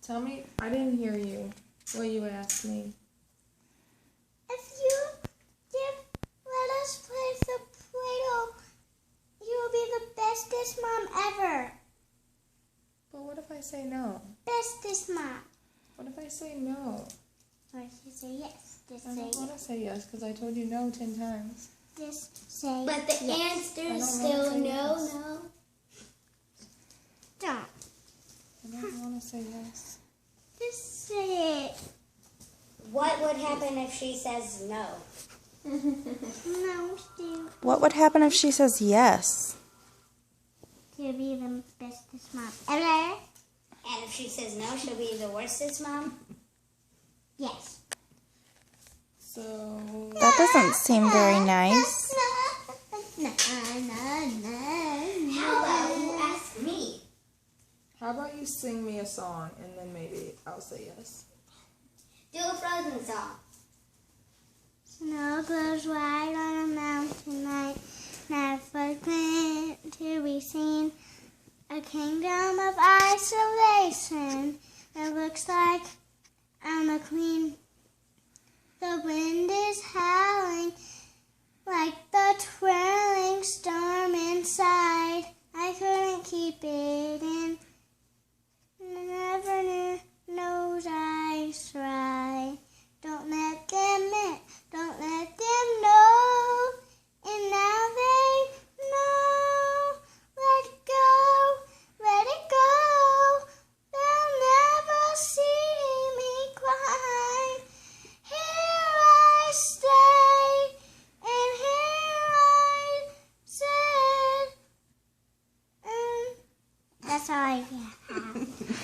Tell me, I didn't hear you. What you asked me. If you let us play the Play-Doh, you will be the bestest mom ever. But what if I say no? Bestest mom. What if I say no? Or if you say yes, just I say don't want to yes. say yes because I told you no 10 times. Just say But the yes. answer I is don't still wanna say no, yes. no. Don't. I don't want to say yes. Just say it. What would happen if she says no? No, Steve. What would happen if she says yes? You'll be the bestest mom ever. And if she says no, she'll be the worstest mom? Yes. So, That doesn't seem very nice. No. How about you ask me? how about you sing me a song and then maybe I'll say yes. Do a Frozen song. Snow glows white on a mountain night, never meant to be seen. A kingdom of isolation. It looks like I'm a queen. The wind is howling like the twirling storm inside. I couldn't keep it in. Never knows I try. Don't let them in. Don't let them know. And now they know. Let it go. Let it go. They'll never see me cry. Here I stay. And here I sit. That's all I have.